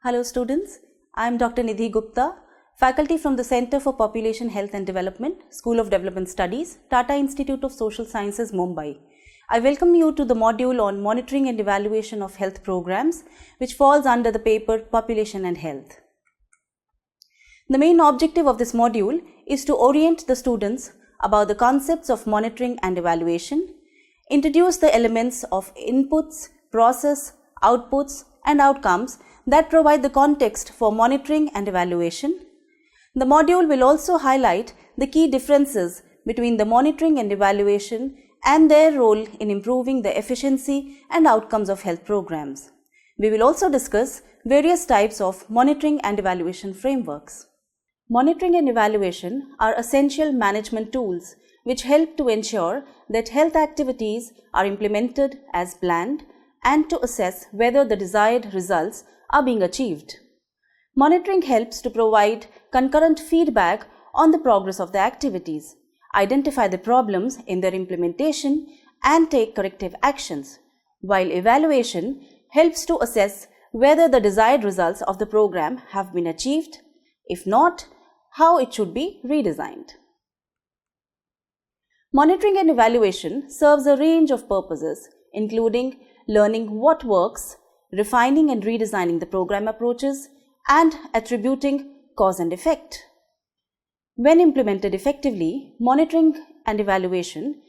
Hello students, I am Dr. Nidhi Gupta, faculty from the Center for Population Health and Development, School of Development Studies, Tata Institute of Social Sciences, Mumbai. I welcome you to the module on monitoring and evaluation of health programs, which falls under the paper Population and Health. The main objective of this module is to orient the students about the concepts of monitoring and evaluation, introduce the elements of inputs, process, outputs, and outcomes that provide the context for monitoring and evaluation. The module will also highlight the key differences between the monitoring and evaluation and their role in improving the efficiency and outcomes of health programs. We will also discuss various types of monitoring and evaluation frameworks. Monitoring and evaluation are essential management tools which help to ensure that health activities are implemented as planned and to assess whether the desired results are being achieved. Monitoring helps to provide concurrent feedback on the progress of the activities, identify the problems in their implementation, and take corrective actions, while evaluation helps to assess whether the desired results of the program have been achieved. If not, how it should be redesigned. Monitoring and evaluation serves a range of purposes, including learning what works, refining and redesigning the program approaches, and attributing cause and effect. When implemented effectively, monitoring and evaluation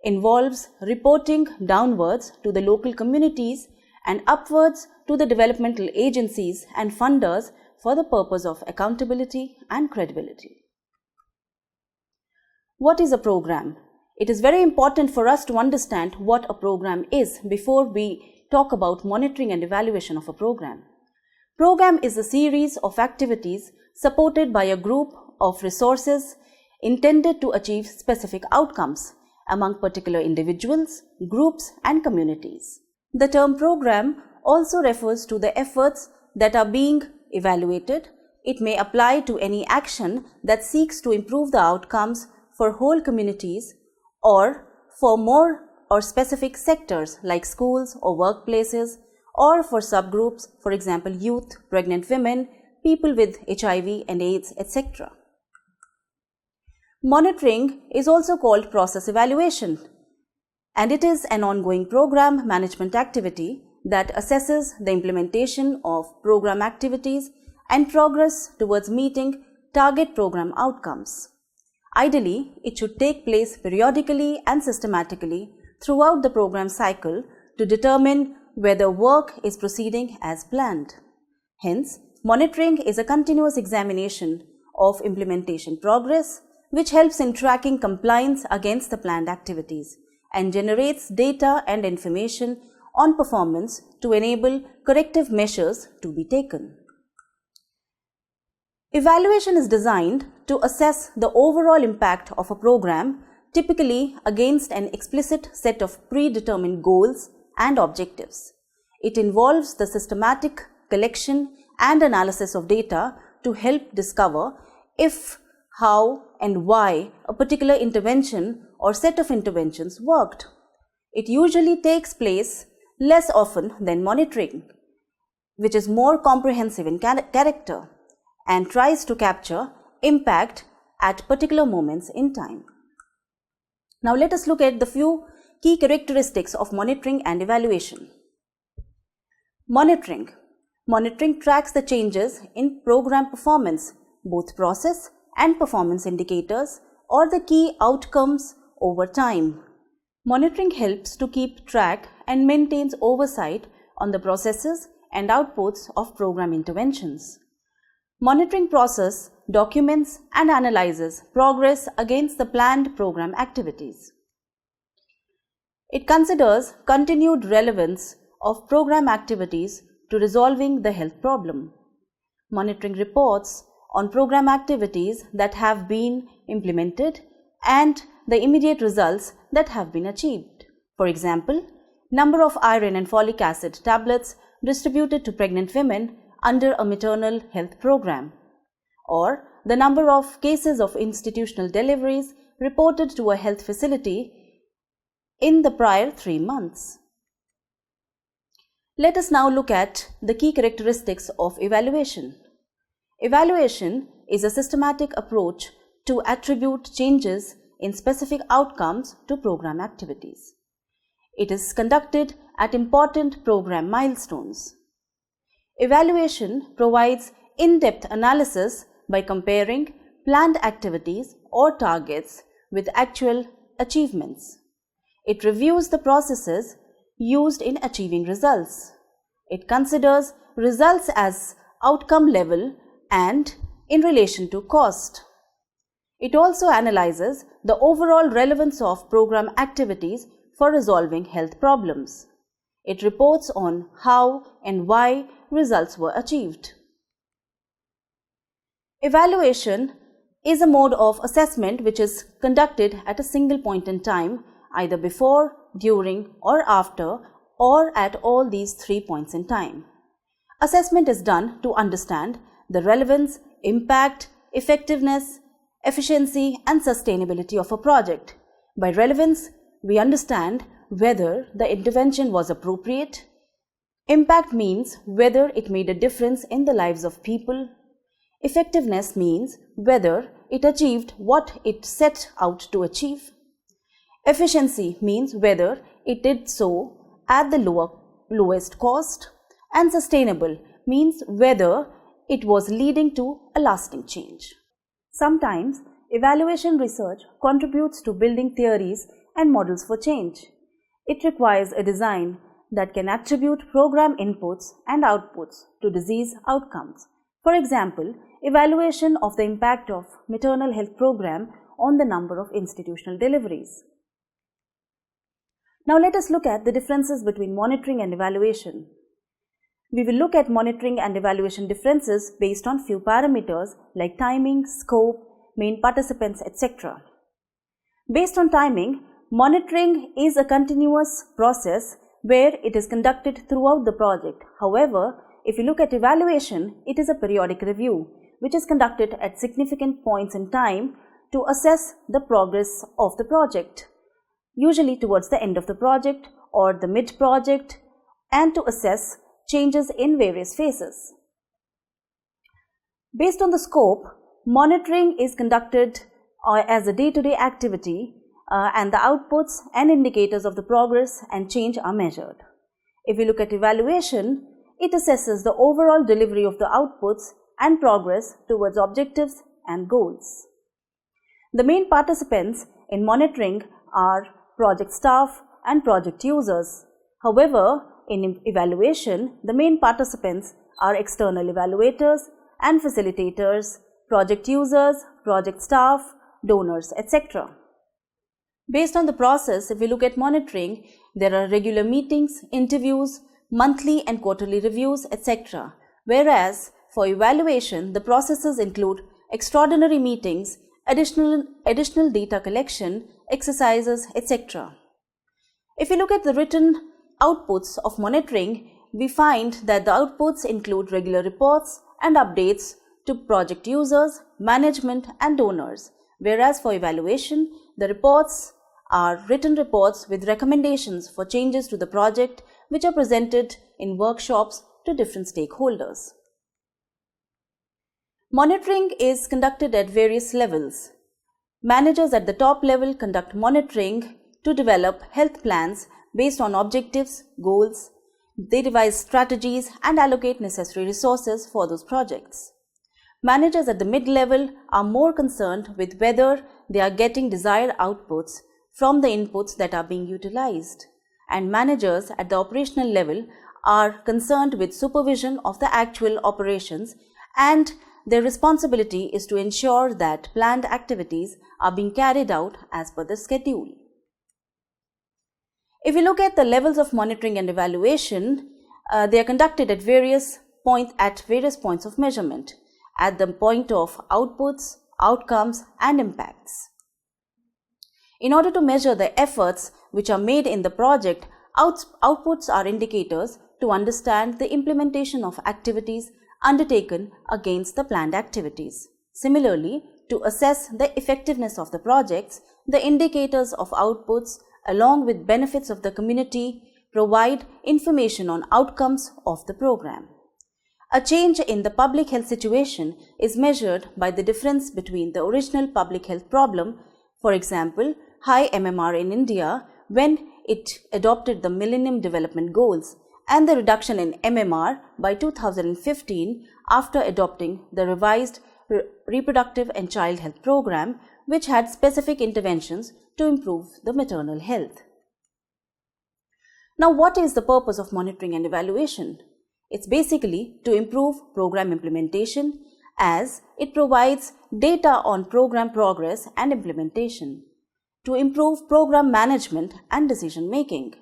involves reporting downwards to the local communities and upwards to the developmental agencies and funders for the purpose of accountability and credibility. What is a program? It is very important for us to understand what a program is before we talk about monitoring and evaluation of a program. Program is a series of activities supported by a group of resources intended to achieve specific outcomes among particular individuals, groups, and communities. The term program also refers to the efforts that are being evaluated. It may apply to any action that seeks to improve the outcomes for whole communities or for more or specific sectors like schools or workplaces, or for subgroups, for example, youth, pregnant women, people with HIV and AIDS, etc. Monitoring is also called process evaluation, and it is an ongoing program management activity that assesses the implementation of program activities and progress towards meeting target program outcomes. Ideally, it should take place periodically and systematically throughout the program cycle to determine whether work is proceeding as planned. Hence, monitoring is a continuous examination of implementation progress, which helps in tracking compliance against the planned activities and generates data and information on performance to enable corrective measures to be taken. Evaluation is designed to assess the overall impact of a program, typically against an explicit set of predetermined goals and objectives. It involves the systematic collection and analysis of data to help discover if, how, and why a particular intervention or set of interventions worked. It usually takes place less often than monitoring, which is more comprehensive in character and tries to capture impact at particular moments in time. Now let us look at the few key characteristics of monitoring and evaluation. Monitoring. Monitoring tracks the changes in program performance, both process and performance indicators, or the key outcomes over time. Monitoring helps to keep track and maintains oversight on the processes and outputs of program interventions. Monitoring process documents and analyzes progress against the planned program activities. It considers continued relevance of program activities to resolving the health problem. Monitoring reports on program activities that have been implemented and the immediate results that have been achieved. For example, number of iron and folic acid tablets distributed to pregnant women under a maternal health program, or the number of cases of institutional deliveries reported to a health facility in the prior 3 months. Let us now look at the key characteristics of evaluation. Evaluation is a systematic approach to attribute changes in specific outcomes to program activities. It is conducted at important program milestones. Evaluation provides in-depth analysis by comparing planned activities or targets with actual achievements. It reviews the processes used in achieving results. It considers results as outcome level and in relation to cost. It also analyzes the overall relevance of program activities for resolving health problems. It reports on how and why results were achieved. Evaluation is a mode of assessment which is conducted at a single point in time, either before, during, or after, or at all these 3 points in time. Assessment is done to understand the relevance, impact, effectiveness, efficiency, and sustainability of a project. By relevance, we understand whether the intervention was appropriate. Impact means whether it made a difference in the lives of people. Effectiveness means whether it achieved what it set out to achieve. Efficiency means whether it did so at the lowest cost. And sustainable means whether it was leading to a lasting change. Sometimes, evaluation research contributes to building theories and models for change. It requires a design that can attribute program inputs and outputs to disease outcomes. For example, evaluation of the impact of maternal health program on the number of institutional deliveries. Now let us look at the differences between monitoring and evaluation. We will look at monitoring and evaluation differences based on few parameters like timing, scope, main participants, etc. Based on timing, monitoring is a continuous process where it is conducted throughout the project. However, if you look at evaluation, it is a periodic review which is conducted at significant points in time to assess the progress of the project, usually towards the end of the project or the mid-project, and to assess changes in various phases. Based on the scope, monitoring is conducted as a day-to-day activity and the outputs and indicators of the progress and change are measured. If we look at evaluation, it assesses the overall delivery of the outputs and progress towards objectives and goals. The main participants in monitoring are project staff and project users. However, in evaluation, the main participants are external evaluators and facilitators, project users, project staff, donors, etc. Based on the process, if we look at monitoring, there are regular meetings, interviews, monthly and quarterly reviews, etc. Whereas for evaluation, the processes include extraordinary meetings, additional data collection, exercises, etc. If we look at the written outputs of monitoring, we find that the outputs include regular reports and updates to project users, management and donors, whereas for evaluation, the reports are written reports with recommendations for changes to the project which are presented in workshops to different stakeholders. Monitoring is conducted at various levels. Managers at the top level conduct monitoring to develop health plans based on objectives, goals. They devise strategies and allocate necessary resources for those projects. Managers at the mid-level are more concerned with whether they are getting desired outputs from the inputs that are being utilized. And managers at the operational level are concerned with supervision of the actual operations, and their responsibility is to ensure that planned activities are being carried out as per the schedule. If we look at the levels of monitoring and evaluation, they are conducted at various points of measurement, at the point of outputs, outcomes, and impacts. In order to measure the efforts which are made in the project, outputs are indicators to understand the implementation of activities undertaken against the planned activities. Similarly, to assess the effectiveness of the projects, the indicators of outputs along with benefits of the community, provide information on outcomes of the program. A change in the public health situation is measured by the difference between the original public health problem, for example, high MMR in India when it adopted the Millennium Development Goals, and the reduction in MMR by 2015 after adopting the revised Reproductive and Child Health Program, which had specific interventions to improve the maternal health. Now, what is the purpose of monitoring and evaluation? It's basically to improve program implementation, as it provides data on program progress and implementation, to improve program management and decision making,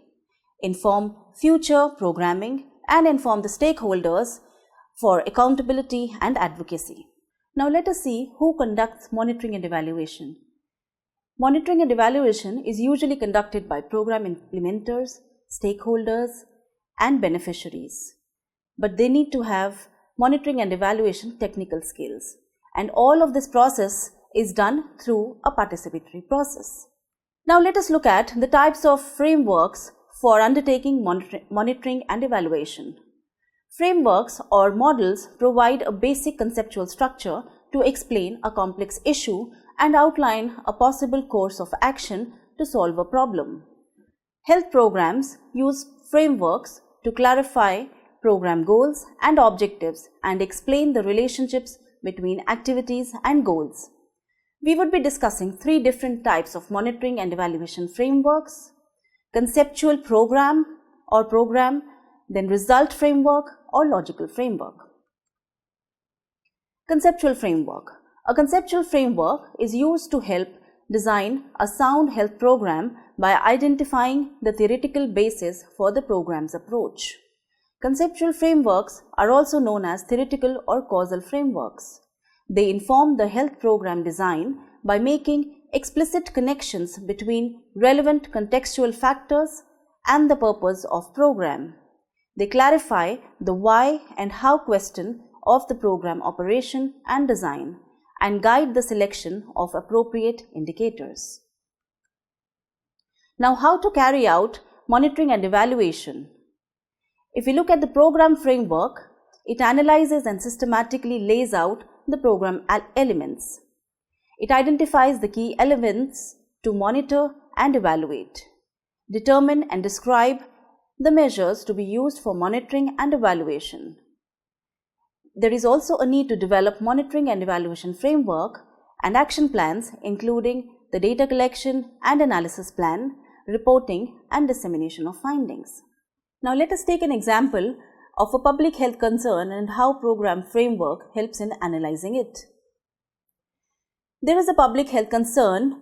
inform future programming, and inform the stakeholders for accountability and advocacy. Now let us see who conducts monitoring and evaluation. Monitoring and evaluation is usually conducted by program implementers, stakeholders, and beneficiaries. But they need to have monitoring and evaluation technical skills. And all of this process is done through a participatory process. Now let us look at the types of frameworks for undertaking monitoring and evaluation. Frameworks or models provide a basic conceptual structure to explain a complex issue and outline a possible course of action to solve a problem. Health programs use frameworks to clarify program goals and objectives and explain the relationships between activities and goals. We would be discussing 3 different types of monitoring and evaluation frameworks: conceptual program, then result framework or logical framework. Conceptual framework. A conceptual framework is used to help design a sound health program by identifying the theoretical basis for the program's approach. Conceptual frameworks are also known as theoretical or causal frameworks. They inform the health program design by making explicit connections between relevant contextual factors and the purpose of program. They clarify the why and how question of the program operation and design and guide the selection of appropriate indicators. Now, how to carry out monitoring and evaluation? If we look at the program framework, it analyzes and systematically lays out the program elements. It identifies the key elements to monitor and evaluate, determine and describe the measures to be used for monitoring and evaluation. There is also a need to develop monitoring and evaluation framework and action plans, including the data collection and analysis plan, reporting and dissemination of findings. Now let us take an example of a public health concern and how program framework helps in analyzing it. There is a public health concern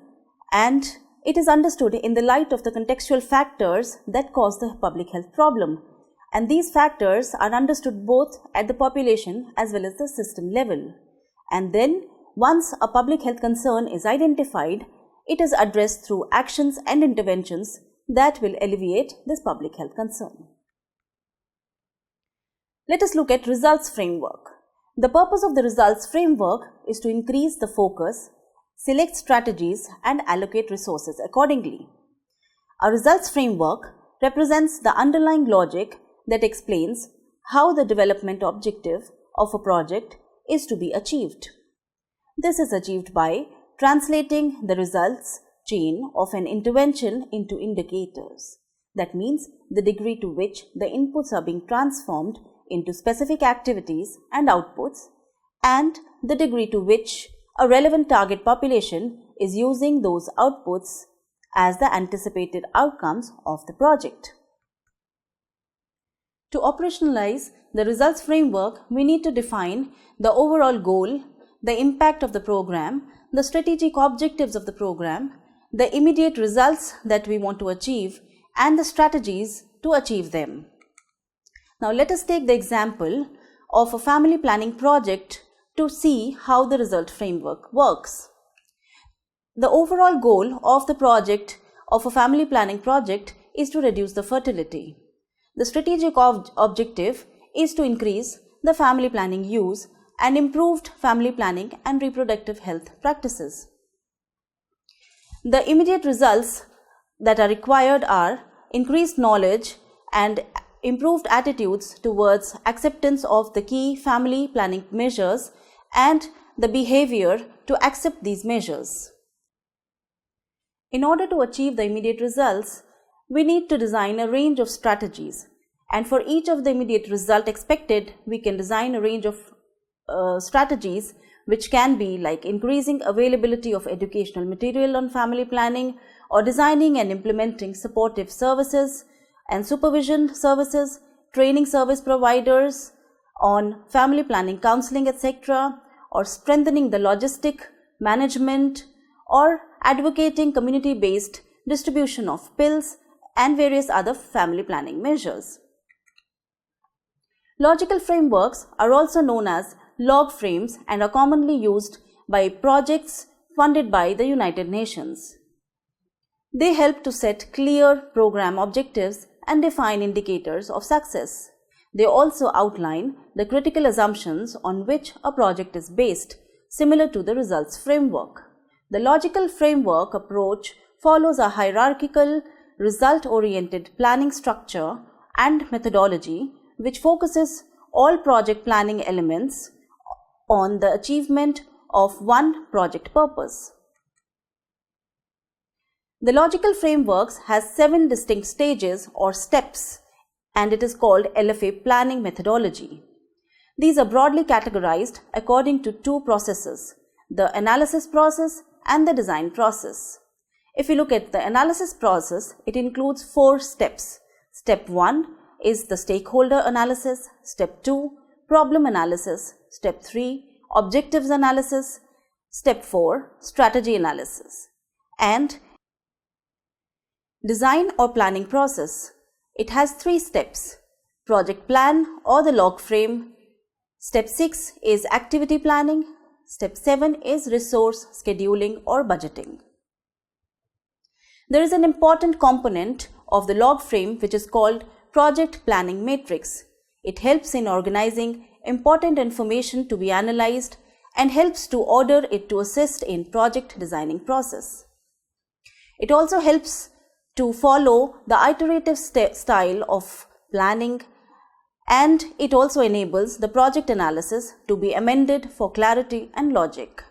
and it is understood in the light of the contextual factors that cause the public health problem, and these factors are understood both at the population as well as the system level. And then once a public health concern is identified, it is addressed through actions and interventions that will alleviate this public health concern. Let us look at results framework. The purpose of the results framework is to increase the focus, select strategies and allocate resources accordingly. A results framework represents the underlying logic that explains how the development objective of a project is to be achieved. This is achieved by translating the results chain of an intervention into indicators. That means the degree to which the inputs are being transformed into specific activities and outputs, and the degree to which a relevant target population is using those outputs as the anticipated outcomes of the project. To operationalize the results framework, we need to define the overall goal, the impact of the program, the strategic objectives of the program, the immediate results that we want to achieve, and the strategies to achieve them. Now let us take the example of a family planning project to see how the result framework works. The overall goal of the project of a family planning project is to reduce the fertility. The strategic objective is to increase the family planning use and improved family planning and reproductive health practices. The immediate results that are required are increased knowledge and improved attitudes towards acceptance of the key family planning measures and the behavior to accept these measures. In order to achieve the immediate results, we need to design a range of strategies, and for each of the immediate result expected, we can design a range of strategies which can be like increasing availability of educational material on family planning, or designing and implementing supportive services and supervision services, training service providers on family planning counseling, etc., or strengthening the logistic management, or advocating community-based distribution of pills and various other family planning measures. Logical frameworks are also known as log frames and are commonly used by projects funded by the United Nations. They help to set clear program objectives and define indicators of success. They also outline the critical assumptions on which a project is based, similar to the results framework. The logical framework approach follows a hierarchical, result-oriented planning structure and methodology which focuses all project planning elements on the achievement of one project purpose. The logical frameworks has 7 distinct stages or steps, and it is called LFA planning methodology. These are broadly categorized according to 2 processes, the analysis process and the design process. If you look at the analysis process, it includes 4 steps. Step 1 is the stakeholder analysis, step 2, problem analysis, step 3, objectives analysis, step 4, strategy analysis, and design or planning process. It has 3 steps: project plan or the log frame. Step 6 is activity planning. Step 7 is resource scheduling or budgeting. There is an important component of the log frame which is called project planning matrix. It helps in organizing important information to be analyzed and helps to order it to assist in project designing process. It also helps to follow the iterative style of planning, and it also enables the project analysis to be amended for clarity and logic.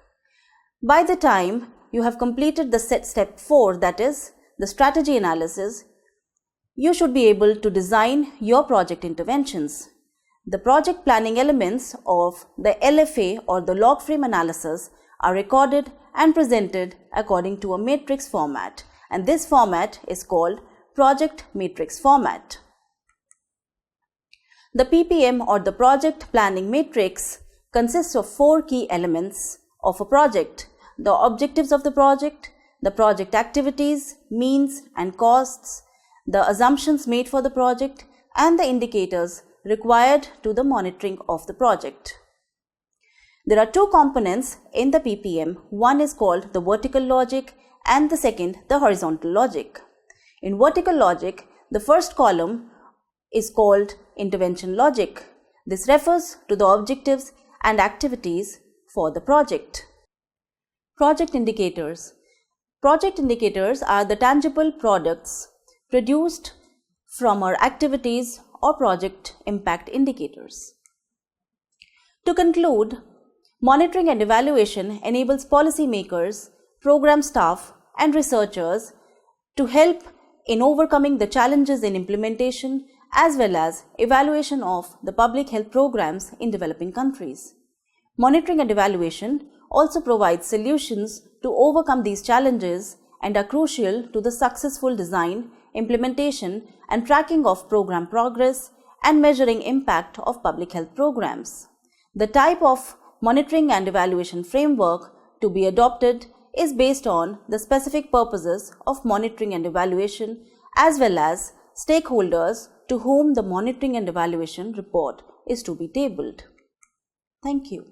By the time you have completed the step 4, that is the strategy analysis, you should be able to design your project interventions. The project planning elements of the LFA or the log frame analysis are recorded and presented according to a matrix format, and this format is called project matrix format. The PPM or the project planning matrix consists of 4 key elements of a project: the objectives of the project activities, means and costs, the assumptions made for the project, and the indicators required to the monitoring of the project. There are 2 components in the PPM. One is called the vertical logic and the second the horizontal logic. In vertical logic, the first column is called intervention logic. This refers to the objectives and activities for the project. Project indicators. Project indicators are the tangible products produced from our activities or project impact indicators. To conclude, monitoring and evaluation enables policymakers, program staff, and researchers to help in overcoming the challenges in implementation as well as evaluation of the public health programs in developing countries. Monitoring and evaluation also provides solutions to overcome these challenges and are crucial to the successful design, implementation, and tracking of program progress and measuring impact of public health programs. The type of monitoring and evaluation framework to be adopted is based on the specific purposes of monitoring and evaluation as well as stakeholders to whom the monitoring and evaluation report is to be tabled. Thank you.